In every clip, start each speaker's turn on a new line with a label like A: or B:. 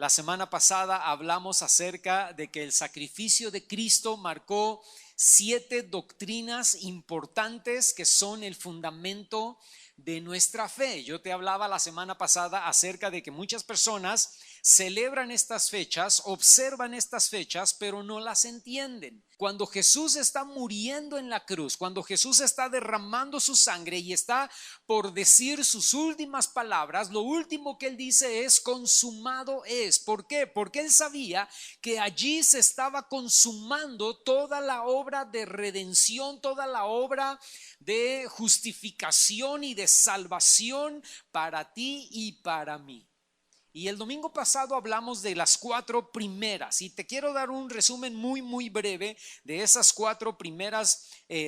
A: La semana pasada hablamos acerca de que el sacrificio de Cristo marcó 7 doctrinas importantes que son el fundamento de nuestra fe. Yo te hablaba la semana pasada acerca de que muchas personas celebran estas fechas, observan estas fechas, pero no las entienden. Cuando Jesús está muriendo en la cruz, cuando Jesús está derramando su sangre y está por decir sus últimas palabras, lo último que él dice es consumado es. ¿Por qué? Porque él sabía que allí se estaba consumando toda la obra de redención, toda la obra de justificación y de salvación para ti y para mí. Y el domingo pasado hablamos de las 4 primeras y te quiero dar un resumen muy breve de esas 4 primeras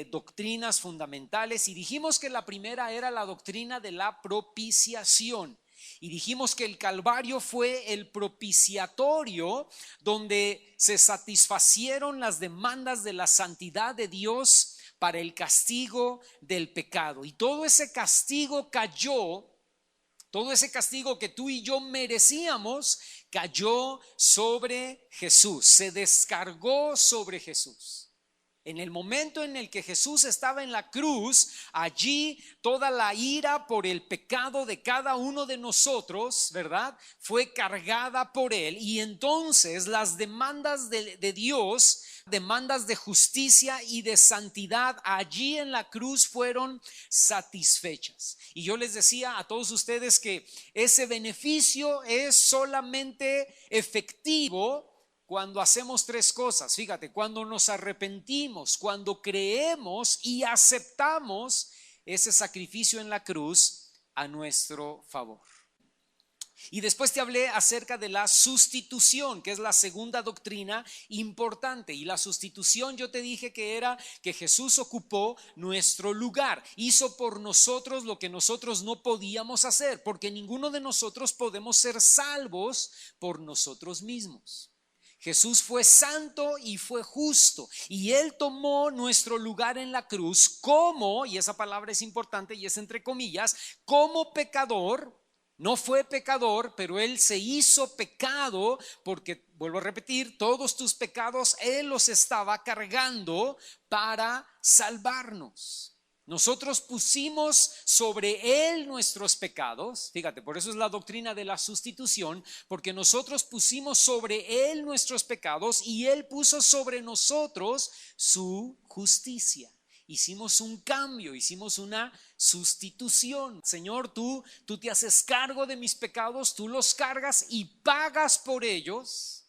A: doctrinas fundamentales. Y dijimos que la primera era la doctrina de la propiciación. Y dijimos que el Calvario fue el propiciatorio donde se satisfacieron las demandas de la santidad de Dios para el castigo del pecado. Y todo ese castigo cayó. Todo ese castigo que tú y yo merecíamos cayó sobre Jesús, se descargó sobre Jesús. En el momento en el que Jesús estaba en la cruz, allí toda la ira por el pecado de cada uno de nosotros, ¿verdad? Fue cargada por él, y entonces las demandas de Dios, demandas de justicia y de santidad allí en la cruz fueron satisfechas. Y yo les decía a todos ustedes que ese beneficio es solamente efectivo cuando hacemos 3 cosas. Fíjate, cuando nos arrepentimos, cuando creemos y aceptamos ese sacrificio en la cruz a nuestro favor. Y después te hablé acerca de la sustitución, que es la segunda doctrina importante. Y la sustitución, yo te dije que era que Jesús ocupó nuestro lugar, hizo por nosotros lo que nosotros no podíamos hacer, porque ninguno de nosotros podemos ser salvos por nosotros mismos. Jesús fue santo y fue justo, y él tomó nuestro lugar en la cruz como, y esa palabra es importante y es entre comillas, como pecador. No fue pecador, pero él se hizo pecado porque, vuelvo a repetir, todos tus pecados él los estaba cargando para salvarnos. Nosotros pusimos sobre él nuestros pecados. Fíjate, por eso es la doctrina de la sustitución, porque nosotros pusimos sobre él nuestros pecados y él puso sobre nosotros su justicia. Hicimos un cambio, hicimos una sustitución. Señor, tú te haces cargo de mis pecados, tú los cargas y pagas por ellos,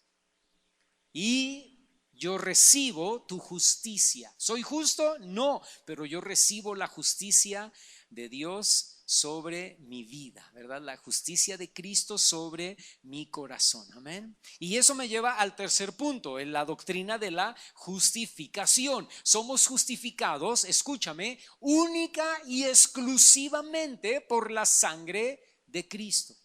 A: y yo recibo tu justicia. ¿Soy justo? No, pero yo recibo la justicia de Dios sobre mi vida, ¿verdad? La justicia de Cristo sobre mi corazón. Amén. Y eso me lleva al tercer punto, en la doctrina de la justificación. Somos justificados, escúchame, única y exclusivamente por la sangre de Cristo.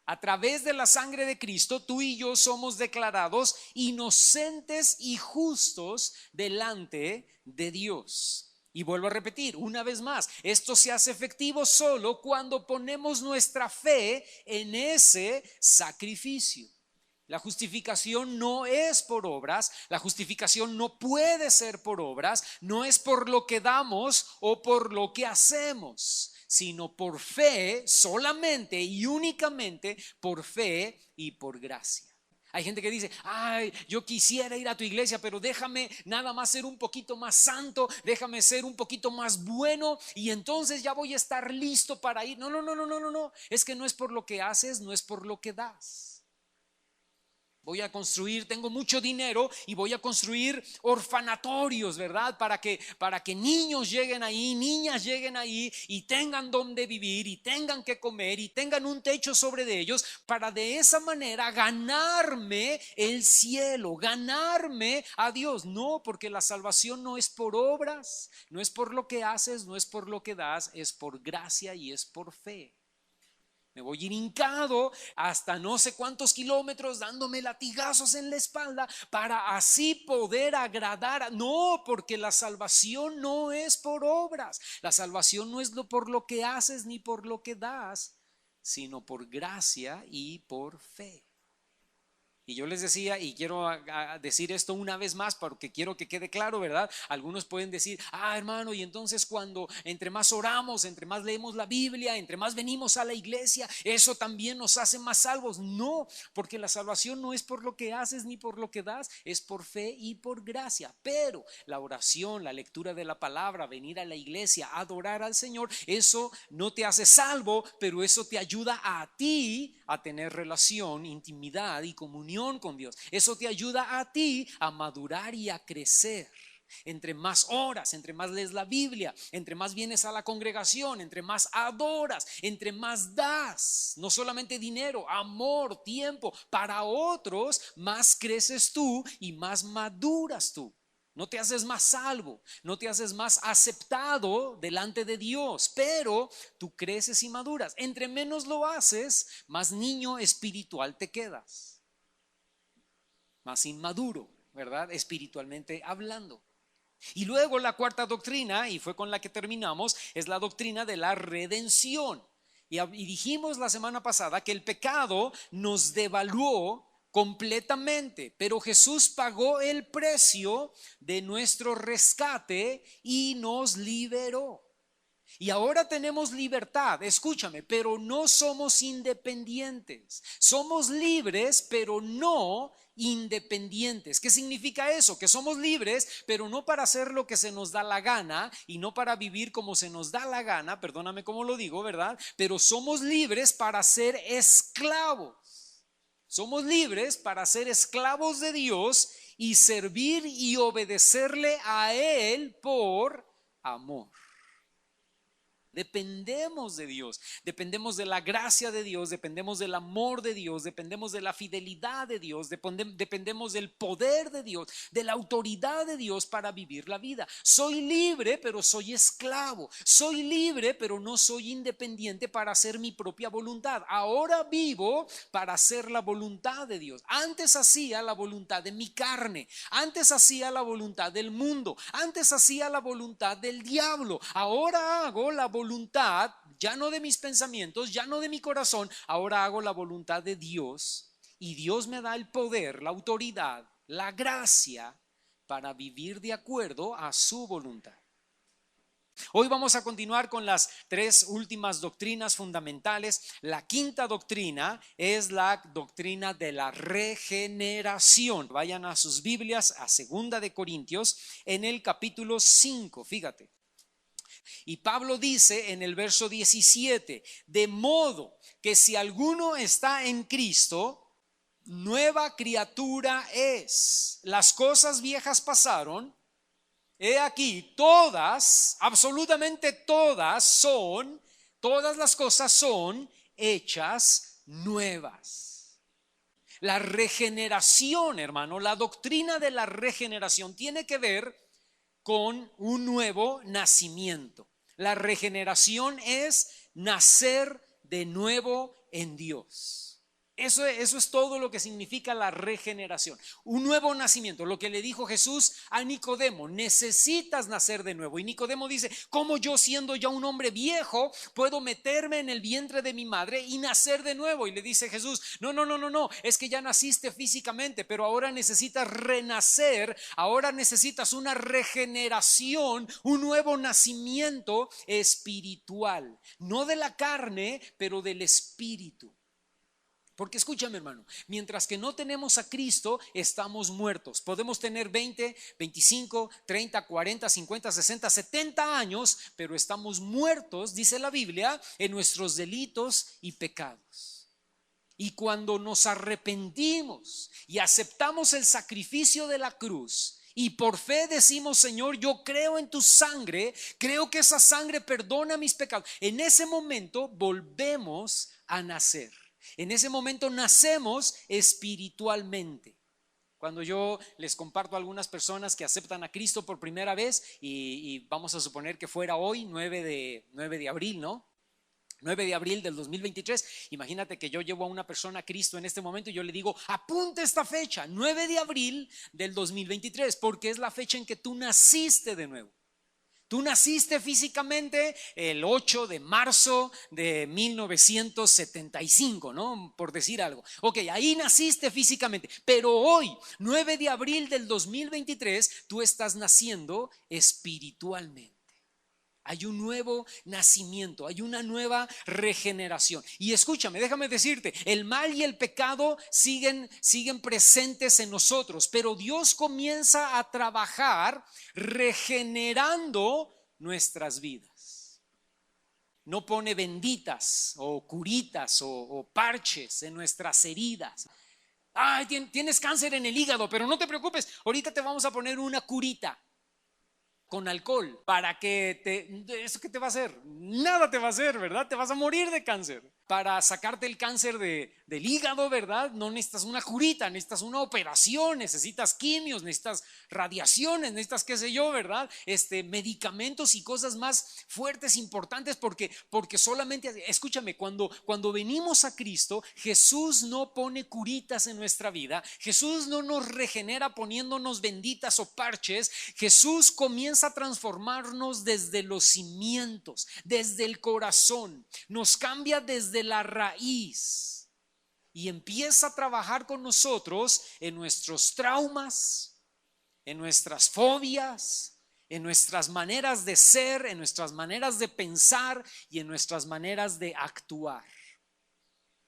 A: A través de la sangre de Cristo, tú y yo somos declarados inocentes y justos delante de Dios. Y vuelvo a repetir una vez más, esto se hace efectivo solo cuando ponemos nuestra fe en ese sacrificio. La justificación no es por obras, la justificación no puede ser por obras, no es por lo que damos o por lo que hacemos, sino por fe solamente y únicamente por fe y por gracia. Hay gente que dice, ay, yo quisiera ir a tu iglesia, pero déjame nada más ser un poquito más santo, déjame ser un poquito más bueno y entonces ya voy a estar listo para ir. No, es que no es por lo que haces, no es por lo que das. Voy a construir, tengo mucho dinero y voy a construir orfanatorios, ¿verdad? Para que niños lleguen ahí, niñas lleguen ahí y tengan donde vivir y tengan que comer y tengan un techo sobre de ellos, para de esa manera ganarme el cielo, ganarme a Dios. No, porque la salvación no es por obras, no es por lo que haces, no es por lo que das, es por gracia y es por fe. Me voy a ir hincado hasta no sé cuántos kilómetros dándome latigazos en la espalda para así poder agradar. No, porque la salvación no es por obras. La salvación no es por lo que haces ni por lo que das, sino por gracia y por fe. Y yo les decía, y quiero decir esto una vez más porque quiero que quede claro, ¿verdad? Algunos pueden decir, hermano, y entonces cuando entre más oramos, entre más leemos la Biblia, entre más venimos a la iglesia, eso también nos hace más salvos. No, porque la salvación no es por lo que haces ni por lo que das, es por fe y por gracia. Pero la oración, la lectura de la palabra, venir a la iglesia, adorar al Señor, eso no te hace salvo, pero eso te ayuda a ti a tener relación, intimidad y comunión con Dios. Eso te ayuda a ti a madurar y a crecer. Entre más oras, entre más lees la Biblia, entre más vienes a la congregación, entre más adoras, entre más das, no solamente dinero, amor, tiempo para otros, más creces tú y más maduras tú. No te haces más salvo, no te haces más aceptado delante de Dios, pero tú creces y maduras. Entre menos lo haces, más niño espiritual te quedas, más inmaduro, ¿verdad? Espiritualmente hablando. Y luego la cuarta doctrina, y fue con la que terminamos, es la doctrina de la redención. Y dijimos la semana pasada que el pecado nos devaluó completamente, pero Jesús pagó el precio de nuestro rescate y nos liberó. Y ahora tenemos libertad, escúchame, pero no somos independientes. Somos libres, pero no independientes. ¿Qué significa eso? Que somos libres, pero no para hacer lo que se nos da la gana y no para vivir como se nos da la gana, perdóname cómo lo digo, ¿verdad? Pero somos libres para ser esclavos. Somos libres para ser esclavos de Dios y servir y obedecerle a Él por amor. Dependemos de Dios, dependemos de la gracia de Dios, dependemos del amor de Dios, dependemos de la fidelidad de Dios, dependemos del poder de Dios, de la autoridad de Dios para vivir la vida. Soy libre, pero soy esclavo. Soy libre, pero no soy independiente para hacer mi propia voluntad. Ahora vivo para hacer la voluntad de Dios. Antes hacía la voluntad de mi carne, antes hacía la voluntad del mundo, antes hacía la voluntad del diablo. Ahora hago la voluntad ya no de mis pensamientos, ya no de mi corazón, ahora hago la voluntad de Dios y Dios me da el poder, la autoridad, la gracia para vivir de acuerdo a su voluntad. Hoy vamos a continuar con las tres últimas doctrinas fundamentales. La quinta doctrina es la doctrina de la regeneración. Vayan a sus Biblias a 2 de Corintios en el capítulo 5, fíjate. Y Pablo dice en el verso 17, de modo que si alguno está en Cristo, nueva criatura es. Las cosas viejas pasaron, he aquí, todas, absolutamente todas las cosas son hechas nuevas. La regeneración, hermano, la doctrina de la regeneración tiene que ver con un nuevo nacimiento. La regeneración es nacer de nuevo en Dios. Eso es todo lo que significa la regeneración. Un nuevo nacimiento, lo que le dijo Jesús a Nicodemo, necesitas nacer de nuevo. Y Nicodemo dice, ¿cómo yo siendo ya un hombre viejo puedo meterme en el vientre de mi madre y nacer de nuevo? Y le dice Jesús, no, es que ya naciste físicamente, pero ahora necesitas renacer, ahora necesitas una regeneración, un nuevo nacimiento espiritual, no de la carne, pero del espíritu. Porque escúchame, hermano, mientras que no tenemos a Cristo, estamos muertos. Podemos tener 20, 25, 30, 40, 50, 60, 70 años, pero estamos muertos, dice la Biblia, en nuestros delitos y pecados. Y cuando nos arrepentimos y aceptamos el sacrificio de la cruz, y por fe decimos, Señor, yo creo en tu sangre, creo que esa sangre perdona mis pecados, en ese momento volvemos a nacer. En ese momento nacemos espiritualmente. Cuando yo les comparto a algunas personas que aceptan a Cristo por primera vez, y vamos a suponer que fuera hoy, 9 de abril, ¿no? 9 de abril del 2023, imagínate que yo llevo a una persona a Cristo en este momento y yo le digo, apunta esta fecha, 9 de abril del 2023, porque es la fecha en que tú naciste de nuevo. Tú naciste físicamente el 8 de marzo de 1975, ¿no? Por decir algo. Ok, ahí naciste físicamente, pero hoy, 9 de abril del 2023, tú estás naciendo espiritualmente. Hay un nuevo nacimiento, hay una nueva regeneración. Y escúchame, déjame decirte, el mal y el pecado siguen presentes en nosotros, pero Dios comienza a trabajar regenerando nuestras vidas. No pone benditas o curitas o parches en nuestras heridas. Ay, tienes cáncer en el hígado, pero no te preocupes, ahorita te vamos a poner una curita con alcohol para que ¿eso qué te va a hacer? Nada te va a hacer, ¿verdad? Te vas a morir de cáncer. Para sacarte el cáncer del hígado, ¿verdad? No necesitas una curita, necesitas una operación, necesitas quimios, necesitas radiaciones, necesitas qué sé yo, ¿verdad? Medicamentos y cosas más fuertes, importantes, porque solamente, escúchame, cuando venimos a Cristo, Jesús no pone curitas en nuestra vida, Jesús no nos regenera poniéndonos benditas o parches, Jesús comienza a transformarnos desde los cimientos, desde el corazón, nos cambia desde la raíz y empieza a trabajar con nosotros en nuestros traumas, en nuestras fobias, en nuestras maneras de ser, en nuestras maneras de pensar y en nuestras maneras de actuar.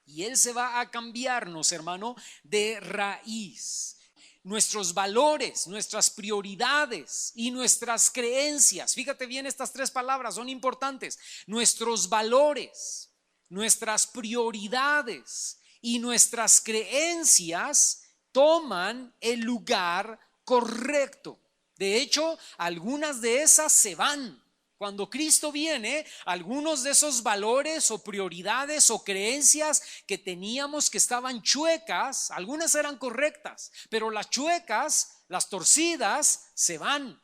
A: Y Él se va a cambiarnos, hermano, de raíz. Nuestros valores, nuestras prioridades y nuestras creencias. Fíjate bien, estas tres palabras son importantes. Nuestros valores, nuestras prioridades y nuestras creencias toman el lugar correcto. De hecho, algunas de esas se van. Cuando Cristo viene, algunos de esos valores o prioridades o creencias que teníamos que estaban chuecas, algunas eran correctas, pero las chuecas, las torcidas, se van.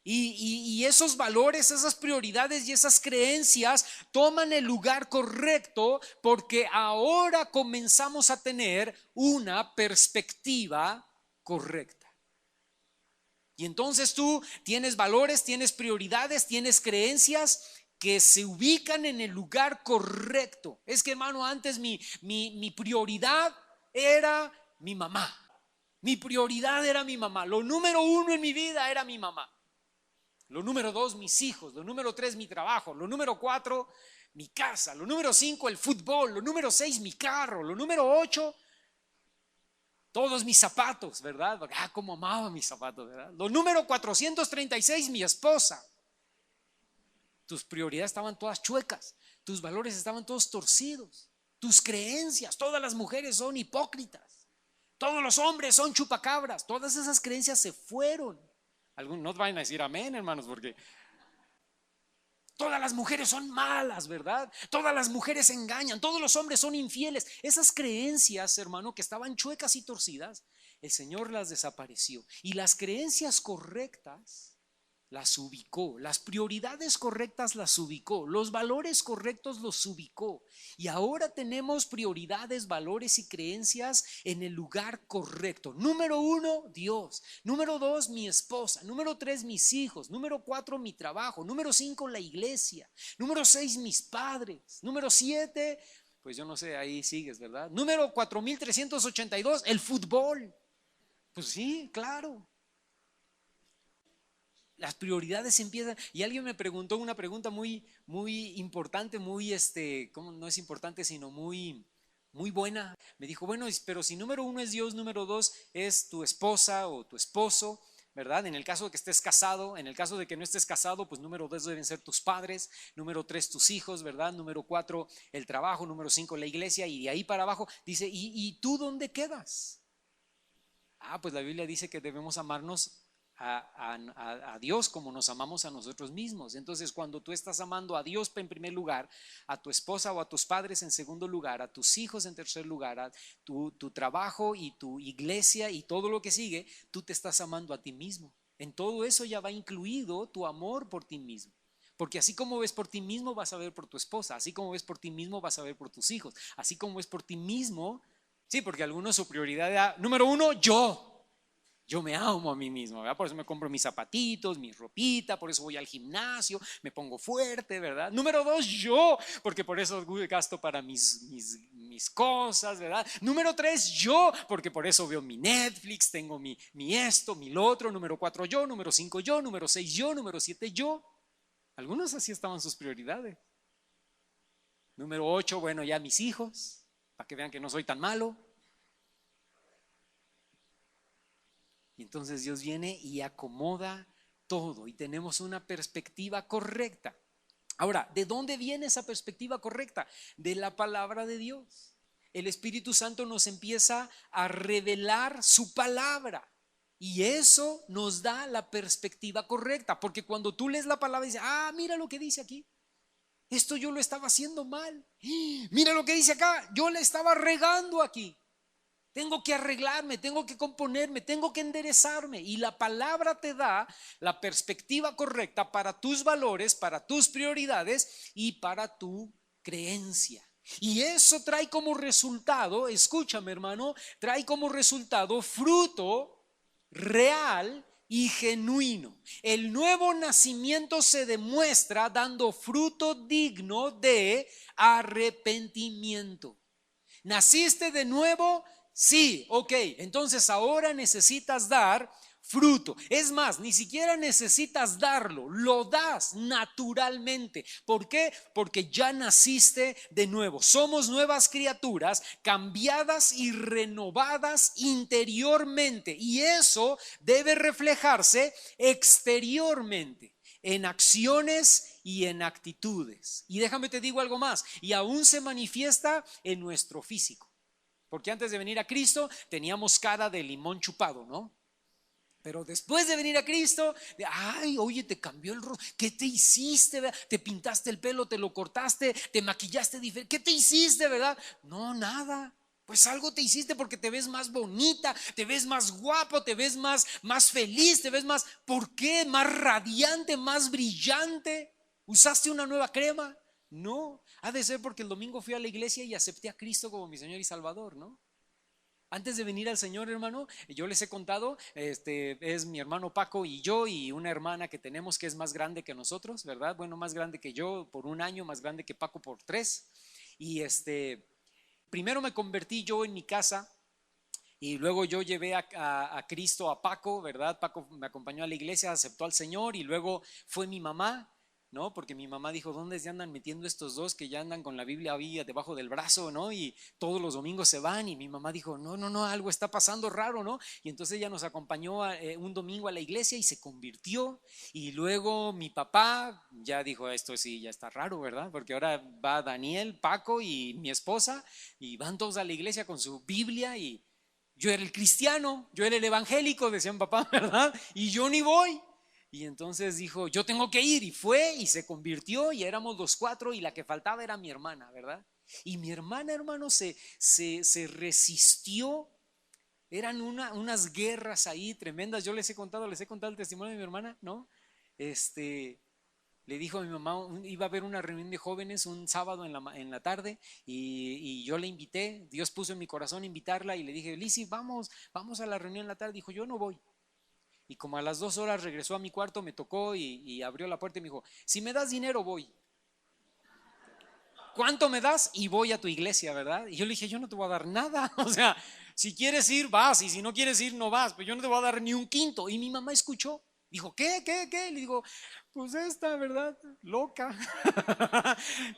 A: Y esos valores, esas prioridades y esas creencias toman el lugar correcto porque ahora comenzamos a tener una perspectiva correcta. Y entonces tú tienes valores, tienes prioridades, tienes creencias que se ubican en el lugar correcto. Es que, hermano, antes mi prioridad era mi mamá. Mi prioridad era mi mamá. Lo número uno en mi vida era mi mamá. Lo número dos, mis hijos. Lo número tres, mi trabajo. Lo número cuatro, mi casa. Lo número cinco, el fútbol. Lo número seis, mi carro. Lo número ocho, todos mis zapatos, ¿verdad? Cómo amaba mis zapatos, ¿verdad? Lo número 436, mi esposa. Tus prioridades estaban todas chuecas, tus valores estaban todos torcidos, tus creencias, todas las mujeres son hipócritas, todos los hombres son chupacabras, todas esas creencias se fueron. Algunos no vayan a decir amén, hermanos, porque todas las mujeres son malas, ¿verdad? Todas las mujeres engañan, todos los hombres son infieles. Esas creencias, hermano, que estaban chuecas y torcidas, el Señor las desapareció. Y las creencias correctas las ubicó, las prioridades correctas las ubicó, los valores correctos los ubicó. Y ahora tenemos prioridades, valores y creencias en el lugar correcto. Número uno, Dios. Número dos, mi esposa. Número tres, mis hijos. Número cuatro, mi trabajo. Número cinco, la iglesia. Número seis, mis padres. Número siete, pues yo no sé, ahí sigues, ¿verdad? Número 4382, el fútbol. Pues sí, claro. Las prioridades empiezan. Y alguien me preguntó una pregunta muy importante, ¿cómo no es importante, sino muy buena? Me dijo, bueno, pero si número uno es Dios, número dos es tu esposa o tu esposo, ¿verdad? En el caso de que estés casado, en el caso de que no estés casado, pues número dos deben ser tus padres, número tres tus hijos, ¿verdad? Número cuatro el trabajo, número cinco la iglesia, y de ahí para abajo dice, ¿y tú dónde quedas? Pues la Biblia dice que debemos amarnos a Dios como nos amamos a nosotros mismos. Entonces, cuando tú estás amando a Dios en primer lugar, a tu esposa o a tus padres en segundo lugar, a tus hijos en tercer lugar, a tu trabajo y tu iglesia y todo lo que sigue, tú te estás amando a ti mismo. En todo eso ya va incluido tu amor por ti mismo. Porque así como ves por ti mismo, vas a ver por tu esposa. Así como ves por ti mismo, vas a ver por tus hijos. Así como ves por ti mismo. Sí, porque algunos su prioridad era, número uno, yo Yo me amo a mí mismo, ¿verdad? Por eso me compro mis zapatitos, mi ropita, por eso voy al gimnasio, me pongo fuerte, ¿verdad? Número 2, yo, porque por eso gasto para mis cosas, ¿verdad? Número 3, yo, porque por eso veo mi Netflix, tengo mi esto, mi lo otro. Número 4, yo. Número 5, yo. Número 6, yo. Número 7, yo. Algunos así estaban sus prioridades. Número 8, bueno, ya mis hijos, para que vean que no soy tan malo. Y entonces Dios viene y acomoda todo y tenemos una perspectiva correcta. Ahora, ¿de dónde viene esa perspectiva correcta? De la palabra de Dios. El Espíritu Santo nos empieza a revelar su palabra y eso nos da la perspectiva correcta, porque cuando tú lees la palabra y dices, mira lo que dice aquí, esto yo lo estaba haciendo mal, mira lo que dice acá, yo le estaba regando aquí. Tengo que arreglarme, tengo que componerme, tengo que enderezarme. Y la palabra te da la perspectiva correcta para tus valores, para tus prioridades y para tu creencia. Y eso trae como resultado, escúchame hermano, trae como resultado fruto real y genuino. El nuevo nacimiento se demuestra dando fruto digno de arrepentimiento. ¿Naciste de nuevo? Sí, ok, entonces ahora necesitas dar fruto. Es más, ni siquiera necesitas darlo, lo das naturalmente. ¿Por qué? Porque ya naciste de nuevo. Somos nuevas criaturas, cambiadas y renovadas interiormente. Y eso debe reflejarse exteriormente, en acciones y en actitudes. Y déjame te digo algo más, y aún se manifiesta en nuestro físico. Porque antes de venir a Cristo teníamos cara de limón chupado, ¿no? Pero después de venir a Cristo, oye, te cambió el rostro. ¿Qué te hiciste? ¿Verdad? ¿Te pintaste el pelo? ¿Te lo cortaste? ¿Te maquillaste diferente? ¿Qué te hiciste, verdad? No, nada. Pues algo te hiciste porque te ves más bonita, te ves más guapo, te ves más feliz, te ves más, ¿por qué? Más radiante, más brillante. ¿Usaste una nueva crema? No, ha de ser porque el domingo fui a la iglesia y acepté a Cristo como mi Señor y Salvador, ¿no? Antes de venir al Señor, hermano, yo les he contado, es mi hermano Paco y yo y una hermana que tenemos que es más grande que nosotros, ¿verdad? Bueno, más grande que yo por 1 año, más grande que Paco por 3. Y primero me convertí yo en mi casa y luego yo llevé a Cristo a Paco, ¿verdad? Paco me acompañó a la iglesia, aceptó al Señor y luego fue mi mamá, ¿no? Porque mi mamá dijo, ¿dónde se andan metiendo estos dos que ya andan con la Biblia ahí debajo del brazo, ¿no? Y todos los domingos se van y mi mamá dijo, no, algo está pasando raro, ¿no? Y entonces ella nos acompañó un domingo a la iglesia y se convirtió y luego mi papá ya dijo, esto sí, ya está raro, ¿verdad? Porque ahora va Daniel, Paco y mi esposa y van todos a la iglesia con su Biblia y yo era el cristiano, yo era el evangélico, decía mi papá, ¿verdad? Y yo ni voy. Y entonces dijo, yo tengo que ir, y fue y se convirtió y éramos los 4 y la que faltaba era mi hermana, ¿verdad? Y mi hermana, hermano, se resistió. Eran unas guerras ahí tremendas. Yo les he contado el testimonio de mi hermana, ¿no? Le dijo a mi mamá, iba a haber una reunión de jóvenes un sábado en la tarde y yo le invité, Dios puso en mi corazón invitarla y le dije, Lizzy, vamos a la reunión en la tarde. Dijo, yo no voy. Y como a las 2 horas regresó a mi cuarto, me tocó y abrió la puerta y me dijo, si me das dinero voy. ¿Cuánto me das? Y voy a tu iglesia, ¿verdad? Y yo le dije, yo no te voy a dar nada. O sea, si quieres ir, vas. Y si no quieres ir, no vas. Pero yo no te voy a dar ni un quinto. Y mi mamá escuchó. Dijo, ¿qué? Le digo, pues esta, ¿verdad? Loca.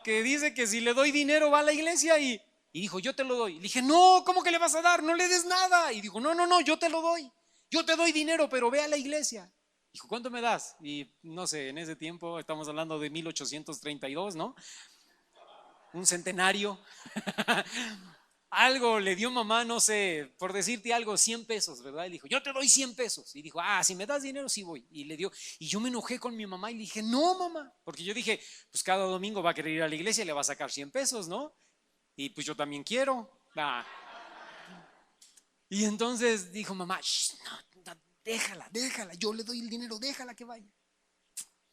A: Que dice que si le doy dinero va a la iglesia y dijo, yo te lo doy. Le dije, no, ¿cómo que le vas a dar? No le des nada. Y dijo, no, yo te lo doy. Yo te doy dinero, pero ve a la iglesia. Dijo, ¿cuánto me das? Y no sé, en ese tiempo estamos hablando de 1832, ¿no? Un centenario. Algo le dio mamá, no sé, por decirte algo, 100 pesos, ¿verdad? Y dijo, yo te doy 100 pesos. Y dijo, si me das dinero, sí voy. Y le dio, y yo me enojé con mi mamá y le dije, no, mamá. Porque yo dije, pues cada domingo va a querer ir a la iglesia y le va a sacar 100 pesos, ¿no? Y pues yo también quiero. Y entonces dijo mamá, no, déjala, yo le doy el dinero, déjala que vaya.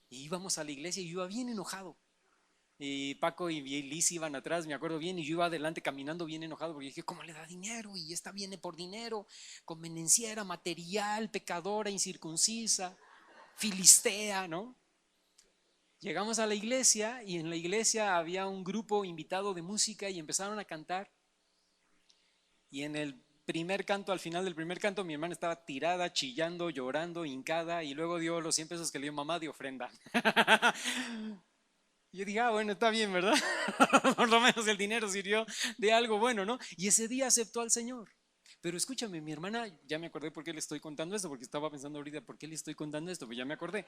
A: Y íbamos a la iglesia y yo iba bien enojado. y Paco y Liz iban atrás, me acuerdo bien, y yo iba adelante caminando bien enojado porque dije, ¿cómo le da dinero? Y esta viene por dinero, convenenciera, material, pecadora, incircuncisa, filistea, ¿no? Llegamos a la iglesia y en la iglesia había un grupo invitado de música y empezaron a cantar. Y en el primer canto, al final del primer canto, mi hermana estaba tirada, chillando, llorando, hincada, y luego dio los 100 pesos que le dio mamá de ofrenda. Yo dije, bueno, está bien, ¿verdad? Por lo menos el dinero sirvió de algo bueno, ¿no? Y ese día aceptó al Señor. Pero escúchame, mi hermana, ya me acordé por qué le estoy contando esto, porque estaba pensando ahorita, ¿por qué le estoy contando esto? Pues ya me acordé.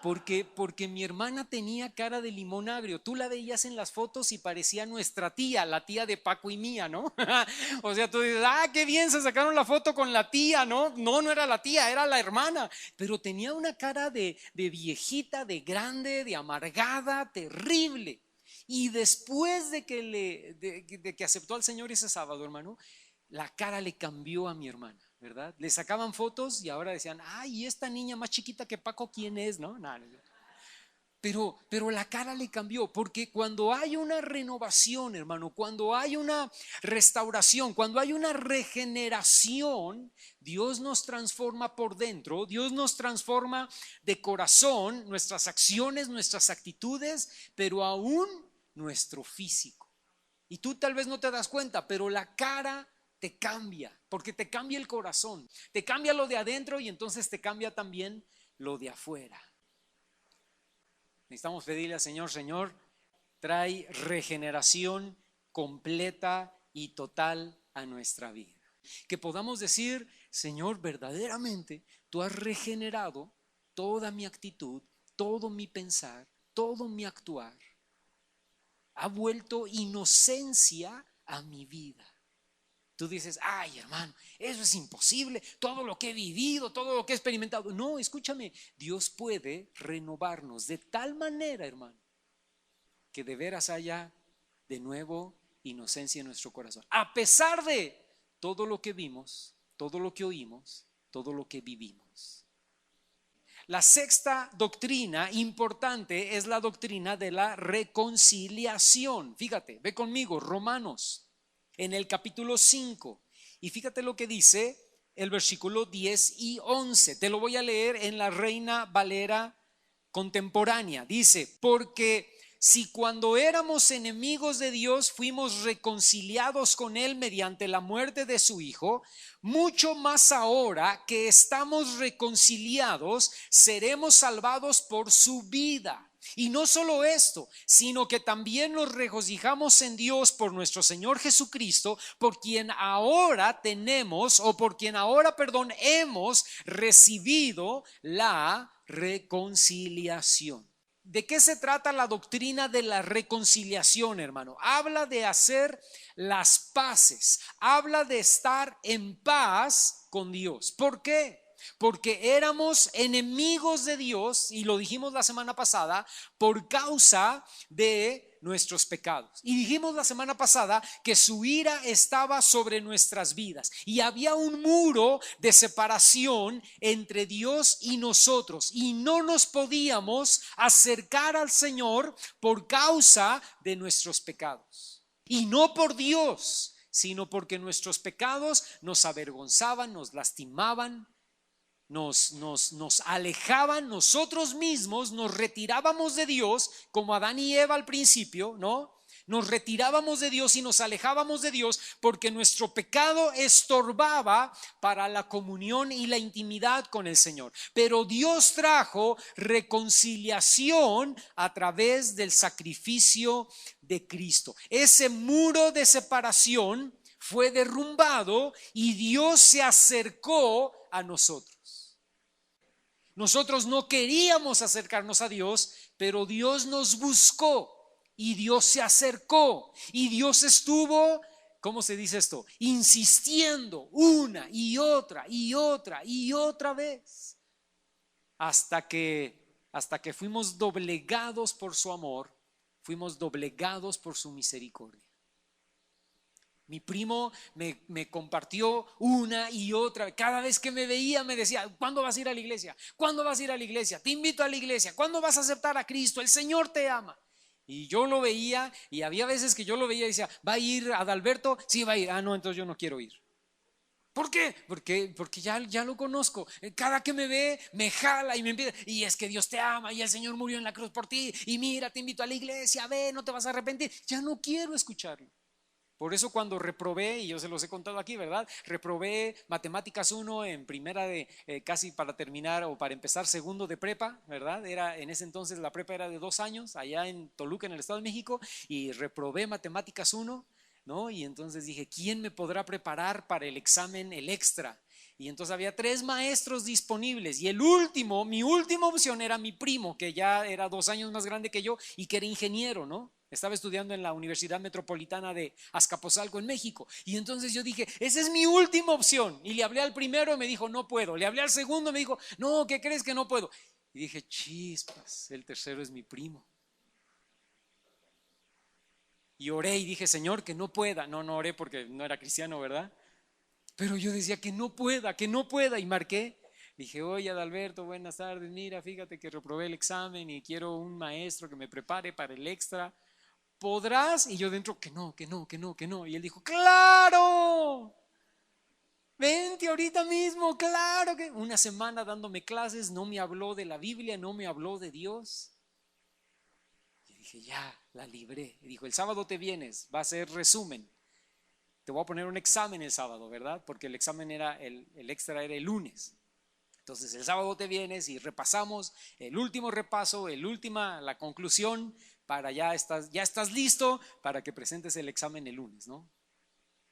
A: Porque mi hermana tenía cara de limón agrio. Tú la veías en las fotos y parecía nuestra tía, la tía de Paco y mía, ¿no? O sea, tú dices, qué bien, se sacaron la foto con la tía, ¿no? No, no era la tía, era la hermana. Pero tenía una cara de viejita, de grande, de amargada, terrible. Y después de que aceptó al Señor ese sábado, hermano, la cara le cambió a mi hermana, ¿verdad? Le sacaban fotos y ahora decían, ¿y esta niña más chiquita que Paco quién es? No, no. Pero la cara le cambió, porque cuando hay una renovación, hermano, cuando hay una restauración, cuando hay una regeneración, Dios nos transforma por dentro, Dios nos transforma de corazón, nuestras acciones, nuestras actitudes, pero aún nuestro físico. Y tú tal vez no te das cuenta, pero la cara te cambia, porque te cambia el corazón, te cambia lo de adentro y entonces te cambia también lo de afuera. Necesitamos pedirle al Señor, Señor, trae regeneración completa y total a nuestra vida. Que podamos decir, Señor, verdaderamente tú has regenerado toda mi actitud, todo mi pensar, todo mi actuar. Ha vuelto inocencia a mi vida. Tú dices, hermano, eso es imposible, todo lo que he vivido, todo lo que he experimentado. No, escúchame, Dios puede renovarnos de tal manera, hermano, que de veras haya de nuevo inocencia en nuestro corazón. A pesar de todo lo que vimos, todo lo que oímos, todo lo que vivimos. La sexta doctrina importante es la doctrina de la reconciliación. Fíjate, ve conmigo, Romanos. En el capítulo 5, y fíjate lo que dice el versículo 10 y 11. Te lo voy a leer en la Reina Valera contemporánea. Dice, porque si cuando éramos enemigos de Dios fuimos reconciliados con Él mediante la muerte de su Hijo, mucho más ahora que estamos reconciliados, seremos salvados por su vida. Y no solo esto, sino que también nos regocijamos en Dios por nuestro Señor Jesucristo, por quien ahora hemos recibido la reconciliación. ¿De qué se trata la doctrina de la reconciliación, hermano? Habla de hacer las paces, habla de estar en paz con Dios. ¿Por qué? Porque éramos enemigos de Dios, y lo dijimos la semana pasada, por causa de nuestros pecados. Y dijimos la semana pasada que su ira estaba sobre nuestras vidas y había un muro de separación entre Dios y nosotros, y no nos podíamos acercar al Señor por causa de nuestros pecados. Y no por Dios, sino porque nuestros pecados nos avergonzaban, nos lastimaban, nos alejaban. Nosotros mismos nos retirábamos de Dios, como Adán y Eva al principio, ¿no? Nos retirábamos de Dios y nos alejábamos de Dios porque nuestro pecado estorbaba para la comunión y la intimidad con el Señor. Pero Dios trajo reconciliación a través del sacrificio de Cristo. Ese muro de separación fue derrumbado y Dios se acercó a nosotros. Nosotros no queríamos acercarnos a Dios, pero Dios nos buscó y Dios se acercó y Dios estuvo, ¿cómo se dice esto? Insistiendo una y otra y otra y otra vez hasta que fuimos doblegados por su amor, fuimos doblegados por su misericordia. Mi primo me compartió una y otra. Cada vez que me veía me decía, ¿cuándo vas a ir a la iglesia? ¿Cuándo vas a ir a la iglesia? Te invito a la iglesia. ¿Cuándo vas a aceptar a Cristo? El Señor te ama. Y yo lo veía, y había veces que yo lo veía y decía, ¿va a ir Adalberto? Sí, va a ir. Ah, no, entonces yo no quiero ir. ¿Por qué? Porque ya lo conozco. Cada que me ve, me jala y me empieza. Y es que Dios te ama y el Señor murió en la cruz por ti. Y mira, te invito a la iglesia, ve, no te vas a arrepentir. Ya no quiero escucharlo. Por eso cuando reprobé, y yo se los he contado aquí, ¿verdad? Reprobé matemáticas 1 en primera de, casi para terminar o para empezar segundo de prepa, ¿verdad? En ese entonces la prepa era de 2 años, allá en Toluca, en el Estado de México, y reprobé matemáticas 1, ¿no? Y entonces dije, ¿quién me podrá preparar para el examen, el extra? Y entonces había 3 maestros disponibles y mi última opción era mi primo, que ya era 2 años más grande que yo y que era ingeniero, ¿no? Estaba estudiando en la Universidad Metropolitana de Azcapotzalco en México. Y entonces yo dije, esa es mi última opción. Y le hablé al primero y me dijo, no puedo. Le hablé al segundo y me dijo, no, ¿qué crees que no puedo? Y dije, chispas, el tercero es mi primo. Y oré y dije, Señor, que no pueda. No oré porque no era cristiano, ¿verdad? Pero yo decía que no pueda. Y marqué. Dije, oye, Adalberto, buenas tardes. Mira, fíjate que reprobé el examen y quiero un maestro que me prepare para el extra. ¿Podrás? Y yo dentro, que no. Y él dijo, claro, vente ahorita mismo, claro que. Una semana dándome clases, no me habló de la Biblia, no me habló de Dios. Y dije, ya, la libré. Y dijo, el sábado te vienes, va a ser resumen. Te voy a poner un examen el sábado, ¿verdad? Porque el examen el extra era el lunes. Entonces el sábado te vienes y repasamos el último repaso, la conclusión, para ya estás listo para que presentes el examen el lunes, ¿no?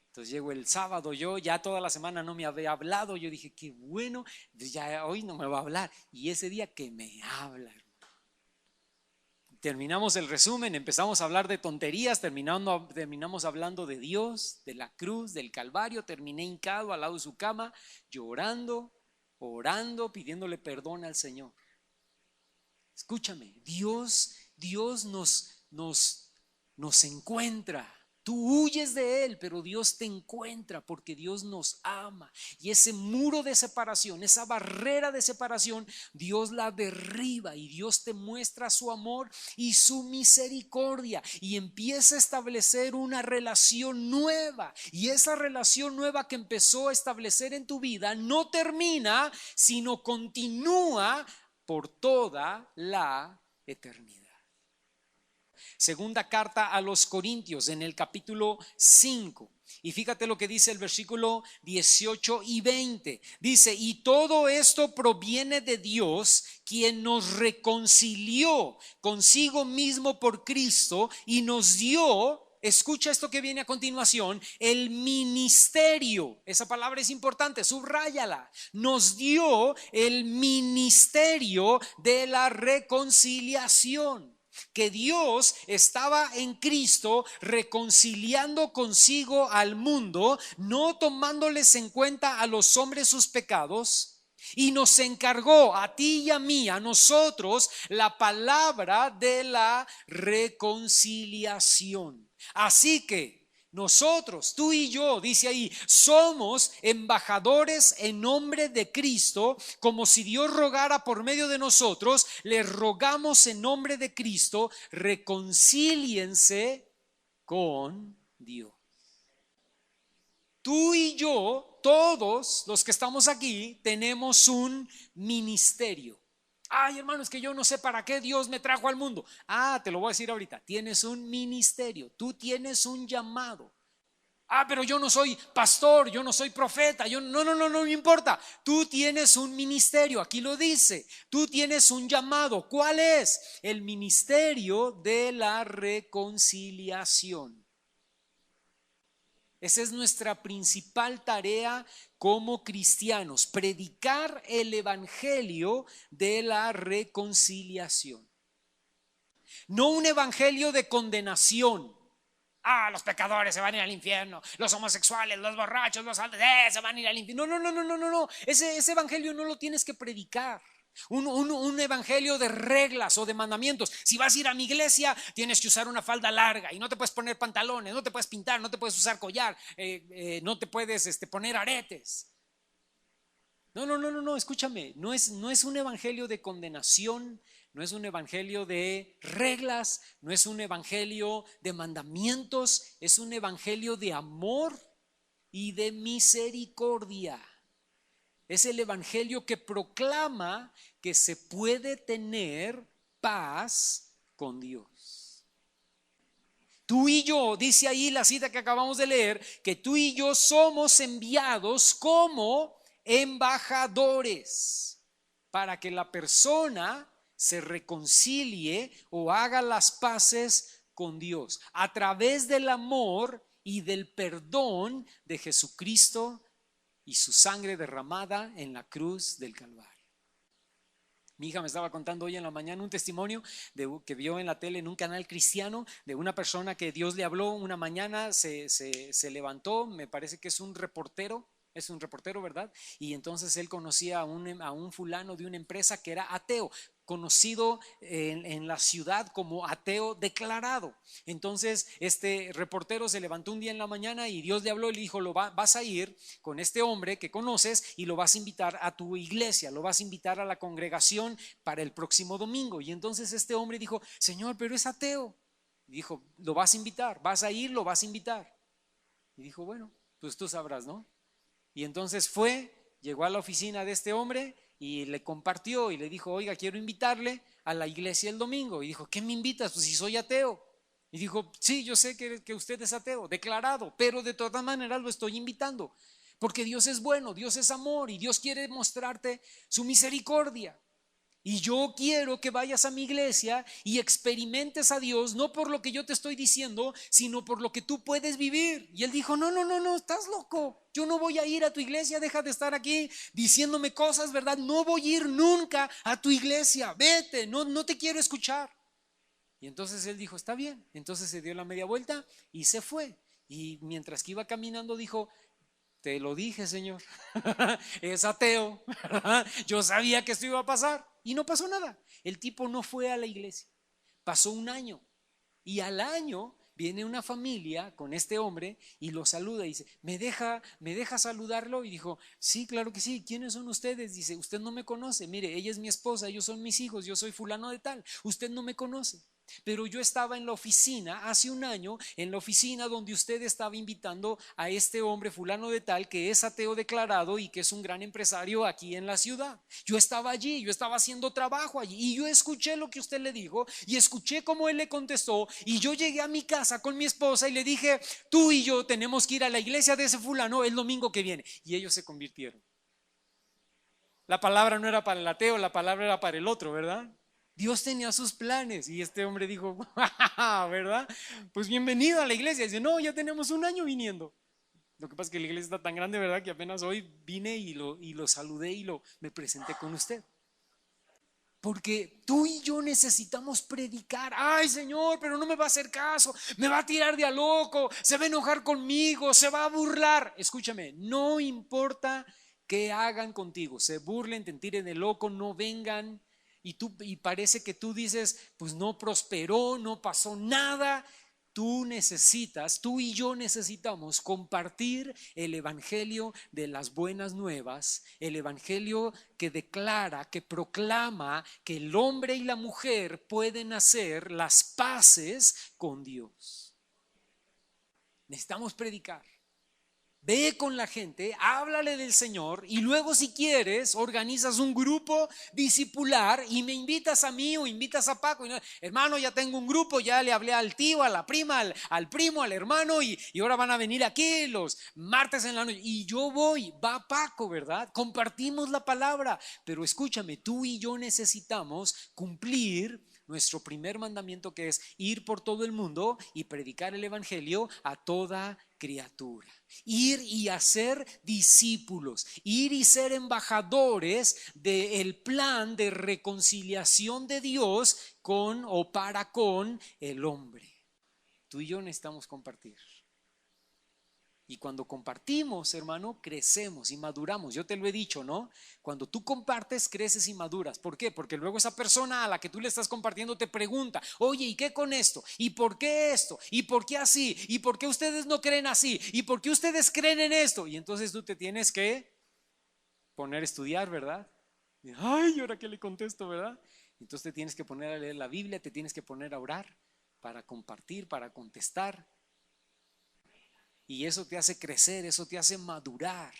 A: Entonces llego el sábado, yo ya toda la semana no me había hablado, yo dije, qué bueno, ya hoy no me va a hablar. Y ese día que me habla, terminamos el resumen, empezamos a hablar de tonterías, terminamos hablando de Dios, de la cruz, del Calvario. Terminé hincado al lado de su cama, llorando, orando, pidiéndole perdón al Señor. Escúchame, Dios nos encuentra. Tú huyes de Él, pero Dios te encuentra porque Dios nos ama. Y ese muro de separación, esa barrera de separación, Dios la derriba y Dios te muestra su amor y su misericordia y empieza a establecer una relación nueva. Y esa relación nueva que empezó a establecer en tu vida no termina, sino continúa por toda la eternidad. Segunda carta a los Corintios en el capítulo 5. Y fíjate lo que dice el versículo 18 y 20. Dice, y todo esto proviene de Dios, quien nos reconcilió consigo mismo por Cristo y nos dio, escucha esto que viene a continuación, el ministerio. Esa palabra es importante, subráyala. Nos dio el ministerio de la reconciliación. Que Dios estaba en Cristo reconciliando consigo al mundo, no tomándoles en cuenta a los hombres sus pecados, y nos encargó a ti y a mí, a nosotros, la palabra de la reconciliación. Así que nosotros, tú y yo, dice ahí, somos embajadores en nombre de Cristo, como si Dios rogara por medio de nosotros. Le rogamos en nombre de Cristo, reconcíliense con Dios. Tú y yo, todos los que estamos aquí, tenemos un ministerio. Ay, hermano, es que yo no sé para qué Dios me trajo al mundo. Te lo voy a decir ahorita. Tienes un ministerio, tú tienes un llamado. Pero yo no soy pastor, yo no soy profeta, no me importa. Tú tienes un ministerio, aquí lo dice. Tú tienes un llamado. ¿Cuál es? El ministerio de la reconciliación. Esa es nuestra principal tarea como cristianos, predicar el evangelio de la reconciliación. No un evangelio de condenación. Los pecadores se van a ir al infierno, los homosexuales, los borrachos, los altos, se van a ir al infierno. No. Ese evangelio no lo tienes que predicar. Un evangelio de reglas o de mandamientos. Si vas a ir a mi iglesia, tienes que usar una falda larga y no te puedes poner pantalones, no te puedes pintar, no te puedes usar collar, no te puedes poner aretes. No, escúchame, no es un evangelio de condenación, no es un evangelio de reglas, no es un evangelio de mandamientos, es un evangelio de amor y de misericordia. Es el evangelio que proclama que se puede tener paz con Dios. Tú y yo, dice ahí la cita que acabamos de leer, que tú y yo somos enviados como embajadores para que la persona se reconcilie o haga las paces con Dios a través del amor y del perdón de Jesucristo y su sangre derramada en la cruz del Calvario. Mi hija me estaba contando hoy en la mañana un testimonio que vio en la tele en un canal cristiano de una persona que Dios le habló una mañana, se levantó, me parece que es un reportero, ¿verdad? Y entonces él conocía a un fulano de una empresa que era ateo, conocido en la ciudad como ateo declarado. Entonces este reportero se levantó un día en la mañana y Dios le habló y le dijo, vas a ir con este hombre que conoces y lo vas a invitar a tu iglesia, lo vas a invitar a la congregación para el próximo domingo. Y entonces este hombre dijo, Señor, pero es ateo. Y dijo, lo vas a invitar, vas a ir, lo vas a invitar. Y dijo, bueno, pues tú sabrás, ¿no? Y entonces llegó a la oficina de este hombre y le compartió y le dijo, oiga, quiero invitarle a la iglesia el domingo. Y dijo, ¿qué me invitas? Pues si soy ateo. Y dijo, sí, yo sé que usted es ateo, declarado, pero de todas maneras lo estoy invitando, porque Dios es bueno, Dios es amor y Dios quiere mostrarte su misericordia. Y yo quiero que vayas a mi iglesia y experimentes a Dios, no por lo que yo te estoy diciendo, sino por lo que tú puedes vivir. Y él dijo, no, estás loco. Yo no voy a ir a tu iglesia, deja de estar aquí diciéndome cosas, ¿verdad? No voy a ir nunca a tu iglesia, vete, no te quiero escuchar. Y entonces él dijo, está bien. Entonces se dio la media vuelta y se fue. Y mientras que iba caminando dijo, te lo dije, Señor, es ateo. Yo sabía que esto iba a pasar y no pasó nada. El tipo no fue a la iglesia. Pasó un año y al año viene una familia con este hombre y lo saluda y dice, ¿me deja saludarlo? Y dijo, sí, claro que sí. ¿Quiénes son ustedes? Dice, usted no me conoce. Mire, ella es mi esposa, ellos son mis hijos, yo soy fulano de tal. Usted no me conoce. Pero yo estaba en la oficina hace un año, en la oficina donde usted estaba invitando a este hombre fulano de tal que es ateo declarado y que es un gran empresario aquí en la ciudad. Yo estaba allí, yo estaba haciendo trabajo allí y yo escuché lo que usted le dijo y escuché cómo él le contestó y yo llegué a mi casa con mi esposa y le dije, tú y yo tenemos que ir a la iglesia de ese fulano el domingo que viene. Y ellos se convirtieron. La palabra no era para el ateo, la palabra era para el otro, ¿verdad? Dios tenía sus planes y este hombre dijo, ¿verdad? Pues bienvenido a la iglesia. Dice, no, ya tenemos un año viniendo. Lo que pasa es que la iglesia está tan grande, ¿verdad? Que apenas hoy vine y lo saludé y me presenté con usted. Porque tú y yo necesitamos predicar. Ay, Señor, pero no me va a hacer caso, me va a tirar de a loco, se va a enojar conmigo, se va a burlar. Escúchame, no importa qué hagan contigo, se burlen, te tiren de loco, no vengan. Y parece que tú dices, pues no prosperó, no pasó nada. Tú y yo necesitamos compartir el evangelio de las buenas nuevas, el evangelio que declara, que proclama que el hombre y la mujer pueden hacer las paces con Dios. Necesitamos predicar. Ve con la gente, háblale del Señor y luego si quieres organizas un grupo discipular y me invitas a mí o invitas a Paco. Hermano, ya tengo un grupo, ya le hablé al tío, a la prima, al primo, al hermano y ahora van a venir aquí los martes en la noche y yo voy, va Paco, ¿verdad? Compartimos la palabra, pero escúchame, tú y yo necesitamos cumplir nuestro primer mandamiento, que es ir por todo el mundo y predicar el evangelio a toda criatura. Ir y hacer discípulos, ir y ser embajadores del plan de reconciliación de Dios con o para con el hombre. Tú y yo necesitamos compartir. Y cuando compartimos, hermano, crecemos y maduramos. Yo te lo he dicho, ¿no? Cuando tú compartes, creces y maduras. ¿Por qué? Porque luego esa persona a la que tú le estás compartiendo te pregunta, oye, ¿y qué con esto? ¿Y por qué esto? ¿Y por qué así? ¿Y por qué ustedes no creen así? ¿Y por qué ustedes creen en esto? Y entonces tú te tienes que poner a estudiar, ¿verdad? Y, ay, ¿y ahora qué le contesto, verdad? Entonces te tienes que poner a leer la Biblia, te tienes que poner a orar para compartir, para contestar. Y eso te hace crecer, eso te hace madurar.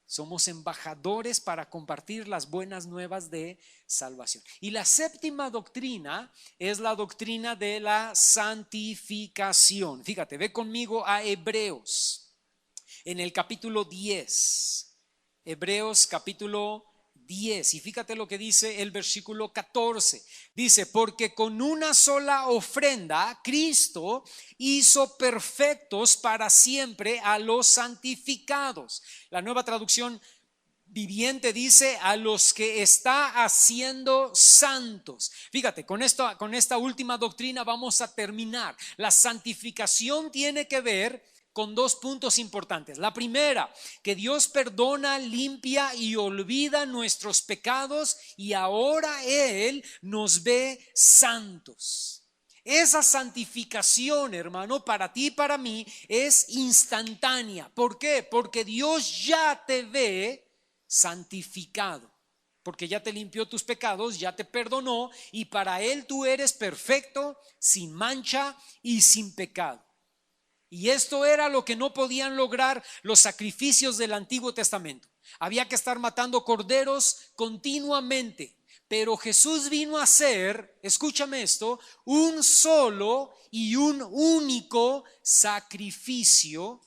A: Somos embajadores para compartir las buenas nuevas de salvación. Y la séptima doctrina es la doctrina de la santificación. Fíjate, ve conmigo a Hebreos, en el capítulo 10. Hebreos capítulo 10. Y fíjate lo que dice el versículo 14. Dice, porque con una sola ofrenda Cristo hizo perfectos para siempre a los santificados. La Nueva Traducción Viviente dice, a los que está haciendo santos. Fíjate, con esta última doctrina vamos a terminar. La santificación tiene que ver con dos puntos importantes. La primera, que Dios perdona, limpia y olvida nuestros pecados y ahora Él nos ve santos. Esa santificación, hermano, para ti y para mí es instantánea. ¿Por qué? Porque Dios ya te ve santificado. Porque ya te limpió tus pecados, ya te perdonó y para Él tú eres perfecto, sin mancha y sin pecado. Y esto era lo que no podían lograr los sacrificios del Antiguo Testamento. Había que estar matando corderos continuamente. Pero Jesús vino a ser, escúchame esto, un solo y un único sacrificio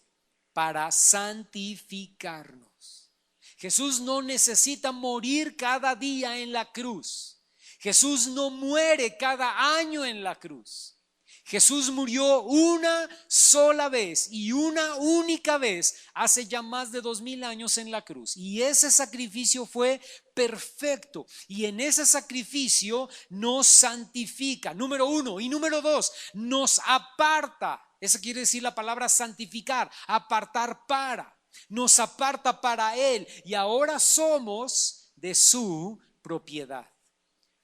A: para santificarnos. Jesús no necesita morir cada día en la cruz. Jesús no muere cada año en la cruz. Jesús murió una sola vez y una única vez hace ya más de 2000 años en la cruz. Y ese sacrificio fue perfecto. Y en ese sacrificio nos santifica, número uno. Y número dos, nos aparta. Eso quiere decir la palabra santificar, apartar para. Nos aparta para Él. Y ahora somos de su propiedad.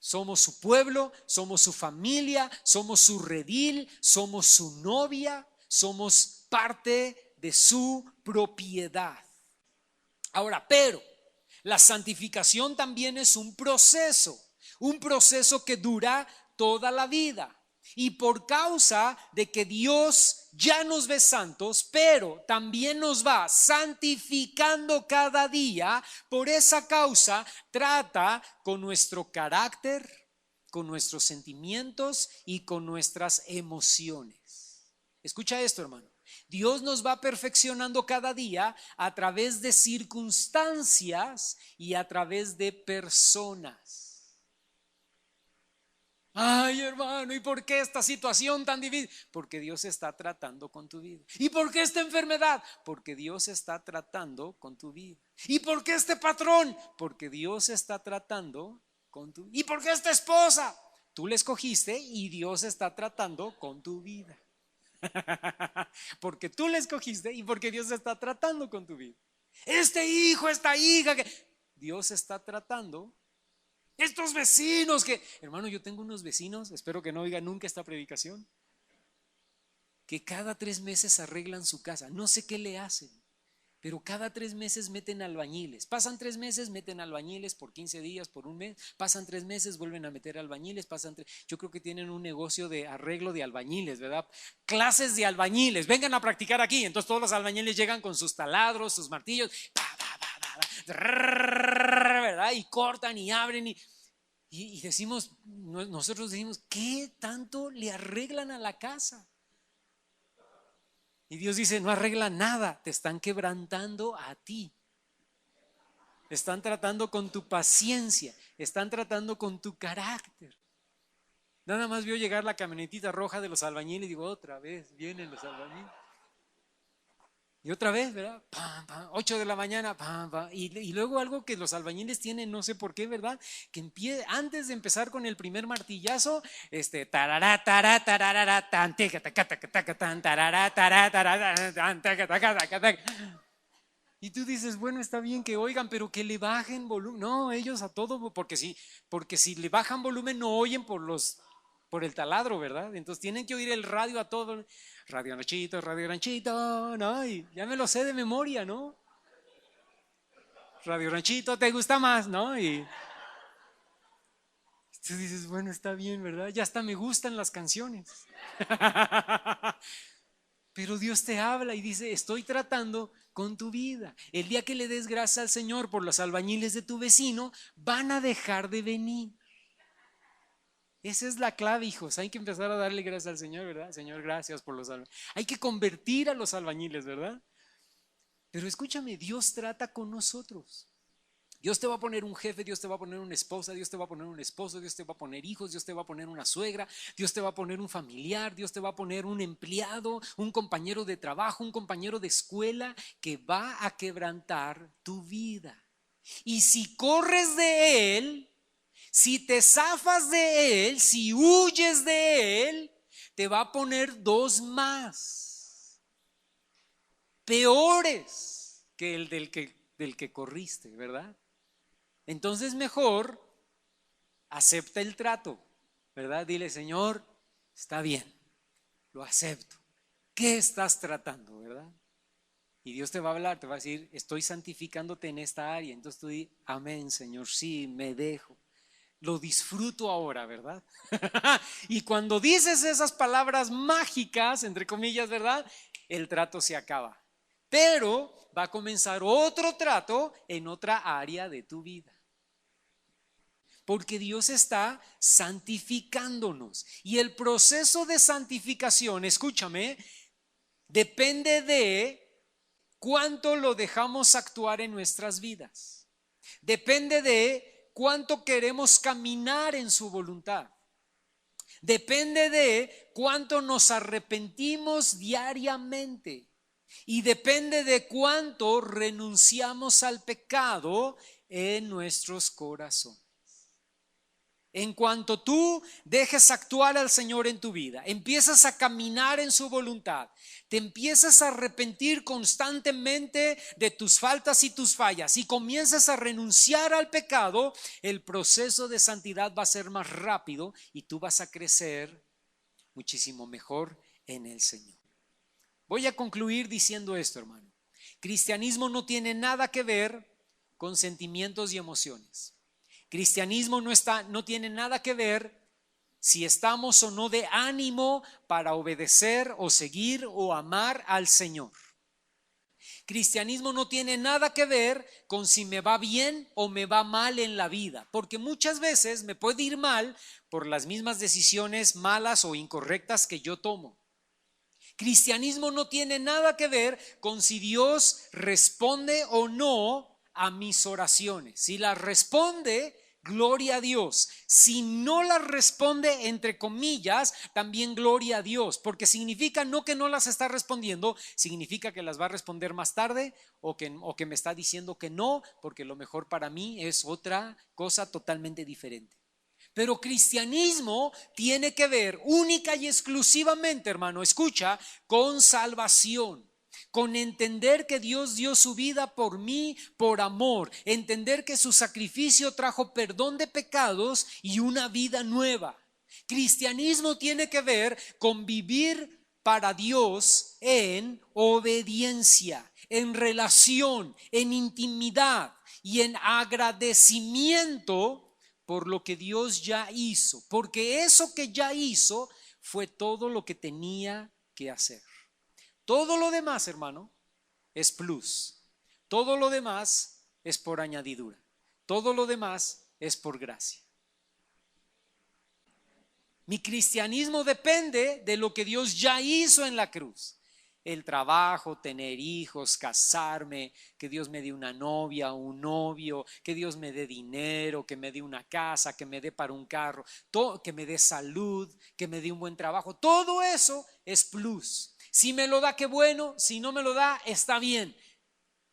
A: Somos su pueblo, somos su familia, somos su redil, somos su novia, somos parte de su propiedad. Ahora, pero la santificación también es un proceso que dura toda la vida. Y por causa de que Dios ya nos ve santos, pero también nos va santificando cada día, por esa causa trata con nuestro carácter, con nuestros sentimientos y con nuestras emociones. Escucha esto, hermano. Dios nos va perfeccionando cada día a través de circunstancias y a través de personas. Ay, hermano, ¿y por qué esta situación tan difícil? Porque Dios está tratando con tu vida. ¿Y por qué esta enfermedad? Porque Dios está tratando con tu vida. ¿Y por qué este patrón? Porque Dios está tratando con tu vida. ¿Y por qué esta esposa? Tú la escogiste y Dios está tratando con tu vida. Porque tú la escogiste y porque Dios está tratando con tu vida. Este hijo, esta hija, que Dios está tratando. Estos vecinos que, hermano, yo tengo unos vecinos, espero que no oigan nunca esta predicación, que cada 3 meses arreglan su casa. No sé qué le hacen, pero cada 3 meses meten albañiles. Pasan 3 meses, meten albañiles por 15 días, por un mes. Pasan 3 meses, vuelven a meter albañiles. Yo creo que tienen un negocio de arreglo de albañiles, ¿verdad? Clases de albañiles, vengan a practicar aquí. Entonces todos los albañiles llegan con sus taladros, sus martillos, ¿verdad? Y cortan y abren y decimos, nosotros decimos, ¿qué tanto le arreglan a la casa? Y Dios dice, no arreglan nada, te están quebrantando a ti. Están tratando con tu paciencia, están tratando con tu carácter. Nada más vio llegar la camionetita roja de los albañiles y digo, otra vez vienen los albañiles. Y otra vez, ¿verdad? 8 de la mañana, y luego algo que los albañiles tienen, no sé por qué, ¿verdad? Que antes de empezar con el primer martillazo, tarará, tará, tarará, tan, teca, taca, taca, taca, tan, tarará, tará, tarará, tan, taca, taca, taca, taca. Y tú dices, bueno, está bien que oigan, pero que le bajen volumen. No, ellos a todo, porque si le bajan volumen no oyen por el taladro, ¿verdad? Entonces tienen que oír el radio a todo. Radio Ranchito, ¿no? Y ya me lo sé de memoria, ¿no? Radio Ranchito te gusta más, ¿no? Y tú dices, bueno, está bien, ¿verdad? Ya hasta me gustan las canciones. Pero Dios te habla y dice, estoy tratando con tu vida. El día que le des gracias al Señor por los albañiles de tu vecino, van a dejar de venir. Esa es la clave, hijos. Hay que empezar a darle gracias al Señor, ¿verdad? Señor, gracias por los albañiles. Hay que convertir a los albañiles, ¿verdad? Pero escúchame, Dios trata con nosotros. Dios te va a poner un jefe, Dios te va a poner una esposa, Dios te va a poner un esposo, Dios te va a poner hijos, Dios te va a poner una suegra, Dios te va a poner un familiar, Dios te va a poner un empleado, un compañero de trabajo, un compañero de escuela que va a quebrantar tu vida. Y si corres de él, si te zafas de él, si huyes de él, te va a poner dos más, peores que el del que corriste, ¿verdad? Entonces mejor acepta el trato, ¿verdad? Dile, Señor, está bien, lo acepto. ¿Qué estás tratando, verdad? Y Dios te va a hablar, te va a decir, estoy santificándote en esta área. Entonces tú di, amén, Señor, sí, me dejo. Lo disfruto ahora, ¿verdad? Y cuando dices esas palabras mágicas, entre comillas, ¿verdad? El trato se acaba. Pero va a comenzar otro trato en otra área de tu vida. Porque Dios está santificándonos. Y el proceso de santificación, escúchame, depende de cuánto lo dejamos actuar en nuestras vidas. Depende de cuánto queremos caminar en su voluntad. Depende de cuánto nos arrepentimos diariamente. Y depende de cuánto renunciamos al pecado en nuestros corazones. En cuanto tú dejes actuar al Señor en tu vida, empiezas a caminar en su voluntad, te empiezas a arrepentir constantemente de tus faltas y tus fallas y comienzas a renunciar al pecado, el proceso de santidad va a ser más rápido y tú vas a crecer muchísimo mejor en el Señor. Voy a concluir diciendo esto, hermano. Cristianismo no tiene nada que ver con sentimientos y emociones. Cristianismo no tiene nada que ver si estamos o no de ánimo para obedecer o seguir o amar al Señor. Cristianismo no tiene nada que ver con si me va bien o me va mal en la vida, porque muchas veces me puede ir mal por las mismas decisiones malas o incorrectas que yo tomo. Cristianismo no tiene nada que ver con si Dios responde o no a mis oraciones. Si las responde, gloria a Dios. Si no las responde, entre comillas, también gloria a Dios, porque significa no que no las está respondiendo, significa que las va a responder más tarde o que me está diciendo que no, porque lo mejor para mí es otra cosa totalmente diferente. Pero cristianismo tiene que ver única y exclusivamente, hermano, escucha, con salvación. Con entender que Dios dio su vida por mí, por amor, entender que su sacrificio trajo perdón de pecados y una vida nueva. Cristianismo tiene que ver con vivir para Dios en obediencia, en relación, en intimidad y en agradecimiento por lo que Dios ya hizo, porque eso que ya hizo fue todo lo que tenía que hacer. Todo lo demás, hermano, es plus. Todo lo demás es por añadidura. Todo lo demás es por gracia. Mi cristianismo depende de lo que Dios ya hizo en la cruz. El trabajo, tener hijos, casarme, que Dios me dé una novia, un novio, que Dios me dé dinero, que me dé una casa, que me dé para un carro, que me dé salud, que me dé un buen trabajo. Todo eso es plus. Si me lo da, qué bueno. Si no me lo da, está bien.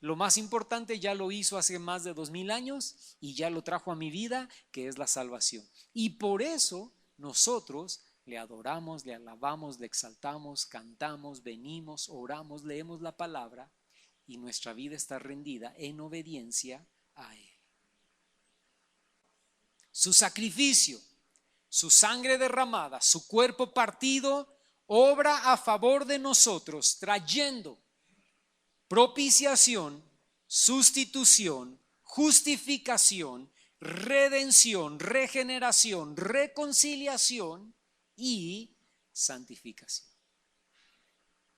A: Lo más importante ya lo hizo hace más de 2000 años y ya lo trajo a mi vida, que es la salvación. Y por eso nosotros le adoramos, le alabamos, le exaltamos, cantamos, venimos, oramos, leemos la palabra y nuestra vida está rendida en obediencia a Él. Su sacrificio, su sangre derramada, su cuerpo partido, obra a favor de nosotros, trayendo propiciación, sustitución, justificación, redención, regeneración, reconciliación y santificación.